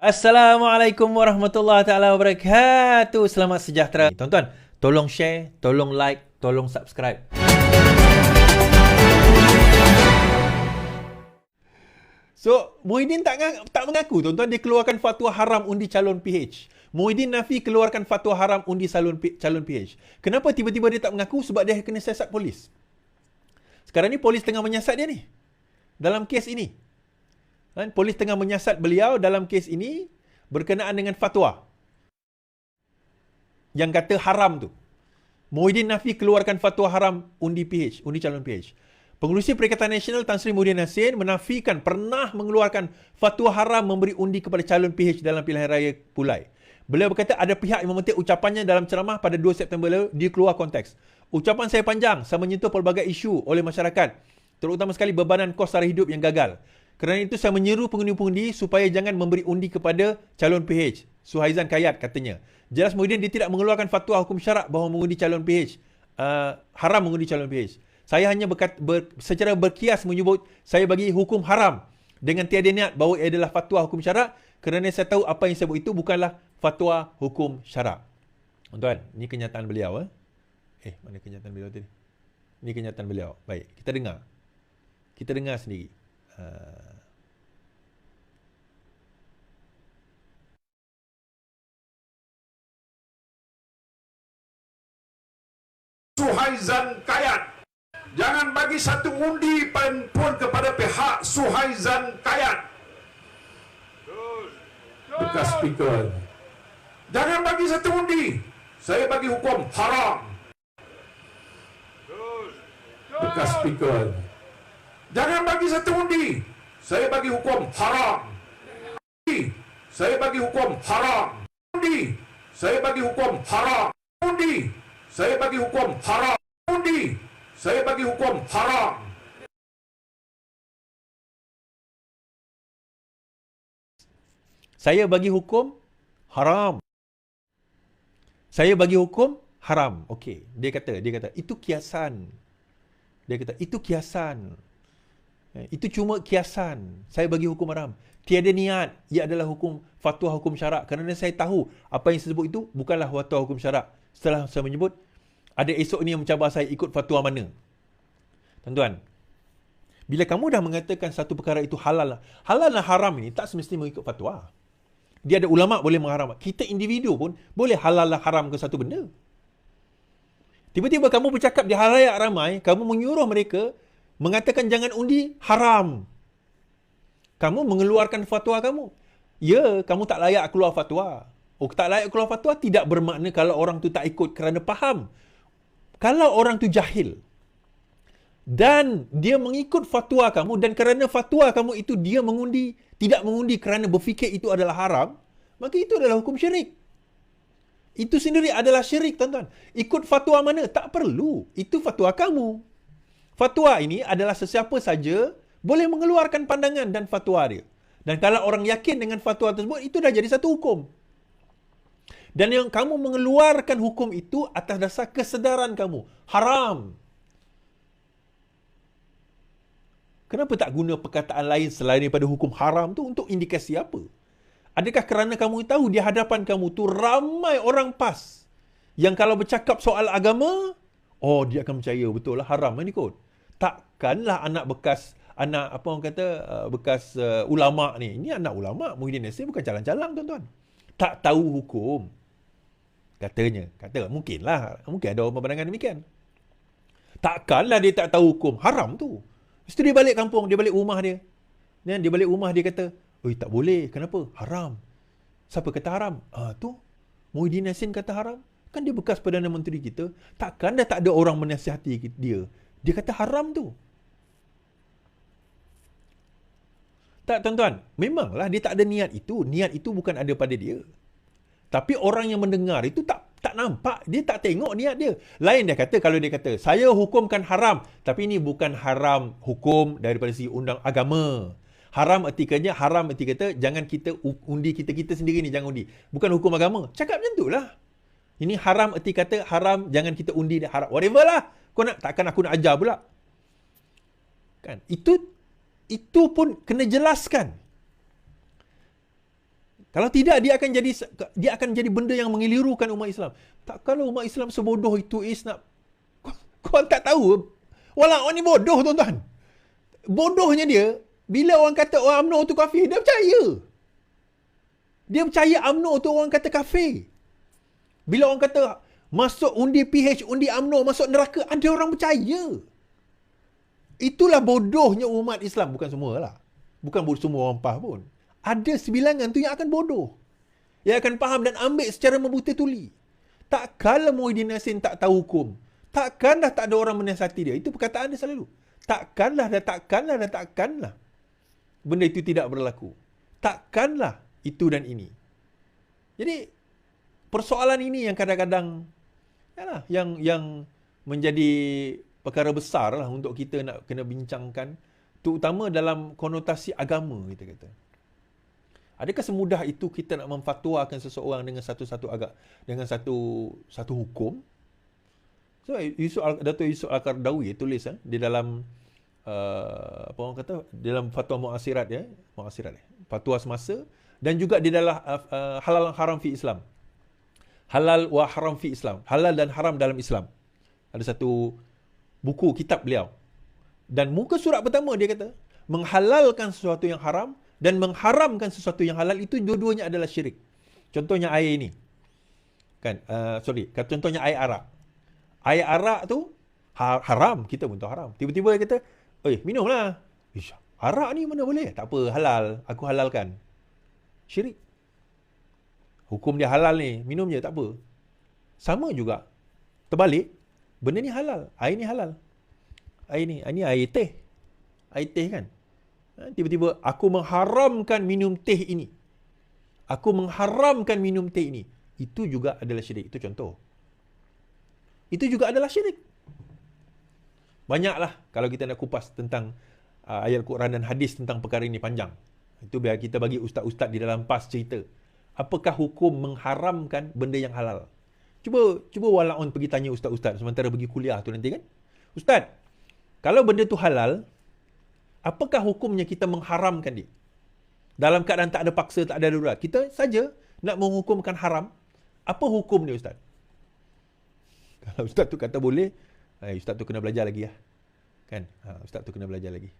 Assalamualaikum warahmatullahi taala wabarakatuh. Selamat sejahtera. Tuan-tuan, tolong share, tolong like, tolong subscribe. So, Muhyiddin tak mengaku, tuan-tuan, dia keluarkan fatwa haram undi calon PH. Muhyiddin Nafi keluarkan fatwa haram undi calon PH. Kenapa tiba-tiba dia tak mengaku? Sebab dia kena siasat polis. Sekarang ni polis tengah menyiasat dia ni. Dalam kes ini. Polis tengah menyiasat beliau dalam kes ini berkenaan dengan fatwa yang kata haram tu. Muhyiddin Nafi keluarkan fatwa haram undi PH, undi calon PH. Pengerusi Perikatan Nasional Tan Sri Muhyiddin Yassin menafikan pernah mengeluarkan fatwa haram memberi undi kepada calon PH dalam pilihan raya Pulai. Beliau berkata ada pihak yang memetik ucapannya dalam ceramah pada 2 September lalu di keluar konteks. Ucapan saya panjang, saya menyentuh pelbagai isu oleh masyarakat, terutama sekali bebanan kos sara hidup yang gagal. Kerana itu saya menyeru pengundi-pengundi supaya jangan memberi undi kepada calon PH. Suhaizan Kayat katanya. Jelas Muhyiddin dia tidak mengeluarkan fatwa hukum syarak bahawa mengundi calon PH. Haram mengundi calon PH. Saya hanya secara berkias menyebut saya bagi hukum haram dengan tiada niat bahawa ia adalah fatwa hukum syarak kerana saya tahu apa yang saya buat itu bukanlah fatwa hukum syarak. Tuan-tuan, ini kenyataan beliau. Mana kenyataan beliau tadi? Ini kenyataan beliau. Baik, kita dengar. Kita dengar sendiri. Suhaizan Kayat. Jangan bagi satu undi pun kepada pihak Suhaizan Kayat. Bekas speaker. Jangan bagi satu undi. Saya bagi hukum haram. Bekas speaker. Jangan bagi satu undi. Saya bagi hukum haram. Saya bagi hukum haram. Undi. Saya bagi hukum haram. Undi. Saya bagi hukum haram. Undi. Saya bagi hukum haram. Saya bagi hukum haram. Saya bagi hukum haram. Okey, dia kata itu kiasan. Dia kata itu kiasan. Itu cuma kiasan. Saya bagi hukum haram. Tiada niat. Ia adalah fatwa hukum syarak. Kerana saya tahu apa yang saya sebut itu bukanlah fatwa hukum syarak. Setelah saya menyebut, ada esok ini yang mencabar saya ikut fatwa mana. Tuan-tuan, bila kamu dah mengatakan satu perkara itu halal dan haram ini tak semestinya mengikut fatwa. Dia ada ulama' boleh mengharamkan. Kita individu pun boleh halal dan haram ke satu benda. Tiba-tiba kamu bercakap di halayak ramai, kamu menyuruh mereka mengatakan jangan undi, haram. Kamu mengeluarkan fatwa kamu. Ya, kamu tak layak keluar fatwa. Tak layak keluar fatwa tidak bermakna kalau orang tu tak ikut kerana faham. Kalau orang tu jahil dan dia mengikut fatwa kamu dan kerana fatwa kamu itu dia tidak mengundi kerana berfikir itu adalah haram, maka itu adalah hukum syirik. Itu sendiri adalah syirik, tuan-tuan. Ikut fatwa mana? Tak perlu. Itu fatwa kamu. Fatwa ini adalah sesiapa saja boleh mengeluarkan pandangan dan fatwa dia. Dan kalau orang yakin dengan fatwa tersebut, itu dah jadi satu hukum. Dan yang kamu mengeluarkan hukum itu atas dasar kesedaran kamu. Haram. Kenapa tak guna perkataan lain selain daripada hukum haram tu untuk indikasi apa? Adakah kerana kamu tahu di hadapan kamu tu ramai orang PAS yang kalau bercakap soal agama, dia akan percaya betul lah haram ni kot. Takkanlah bekas ulama' ni. Ini anak ulama' Muhyiddin Yassin bukan calang-calang, tuan-tuan. Tak tahu hukum. Mungkin ada orang berpandangan demikian. Takkanlah dia tak tahu hukum haram tu. Lepas tu dia balik kampung, dia balik rumah dia. Dan dia balik rumah dia kata, tak boleh. Kenapa? Haram. Siapa kata haram? Tu Muhyiddin Yassin kata haram. Kan dia bekas Perdana Menteri kita. Takkan dah tak ada orang menasihati dia. Dia kata haram tu. Tak, tuan-tuan. Memanglah dia tak ada niat itu. Niat itu bukan ada pada dia. Tapi orang yang mendengar itu tak nampak. Dia tak tengok niat dia. Lain dia kata, kalau dia kata, saya hukumkan haram. Tapi ini bukan haram hukum daripada segi undang agama. Haram erti kata, jangan kita undi kita sendiri ni, jangan undi. Bukan hukum agama. Cakap macam tu lah. Ini haram erti kata, haram, jangan kita undi, haram. Whatever lah. Takkan aku nak ajar pula. Kan? Itu pun kena jelaskan. Kalau tidak, dia akan jadi benda yang mengelirukan umat Islam. Tak, kalau umat Islam sebodoh itu nak kau tak tahu. Walau orang ni bodoh, tuan-tuan. Bodohnya dia, bila orang kata orang UMNO tu kafir, dia percaya. Dia percaya UMNO tu orang kata kafir. Bila orang kata masuk undi PH, undi UMNO, masuk neraka, ada orang percaya. Itulah bodohnya umat Islam. Bukan semua lah. Bukan semua orang faham pun. Ada sebilangan tu yang akan bodoh. Yang akan faham dan ambil secara membuta tuli. Takkanlah Muhyiddin Yassin tak tahu hukum. Takkanlah tak ada orang menasihati dia. Itu perkataan dia selalu. Takkanlah. Benda itu tidak berlaku. Takkanlah itu dan ini. Jadi, persoalan ini yang kadang-kadang yang menjadi perkara besar lah untuk kita nak kena bincangkan, terutama dalam konotasi agama, kita kata. Adakah semudah itu kita nak memfatwakan seseorang dengan dengan satu hukum? So, Dato' Yusof Al-Qaradawi tulis di dalam apa orang kata, dalam fatwa mu'asirat fatwa semasa, dan juga di dalam halal haram fi Islam. Halal wa haram fi Islam. Halal dan haram dalam Islam. Ada satu buku kitab beliau. Dan muka surat pertama dia kata, menghalalkan sesuatu yang haram dan mengharamkan sesuatu yang halal itu dua-duanya adalah syirik. Contohnya air ini. Contohnya air arak. Air arak tu haram, kita pun tahu haram. Tiba-tiba dia kata, minumlah. Arak ni mana boleh? Tak apa, halal. Aku halalkan. Syirik. Hukum dia halal ni, minum je, tak apa. Sama juga. Terbalik, benda ni halal. Air ni halal. Ini air teh. Air teh kan? Tiba-tiba, aku mengharamkan minum teh ini. Aku mengharamkan minum teh ini. Itu juga adalah syirik. Itu contoh. Itu juga adalah syirik. Banyaklah kalau kita nak kupas tentang ayat Quran dan hadis tentang perkara ini panjang. Itu biar kita bagi ustaz-ustaz di dalam PAS cerita. Apakah hukum mengharamkan benda yang halal? Cuba walaun pergi tanya ustaz-ustaz sementara pergi kuliah tu nanti kan. Ustaz, kalau benda tu halal, apakah hukumnya kita mengharamkan dia? Dalam keadaan tak ada paksa, tak ada darurat. Kita saja nak menghukumkan haram. Apa hukum dia ustaz? Kalau ustaz tu kata boleh, ustaz tu kena belajar lagi lah. Kan? Ustaz tu kena belajar lagi.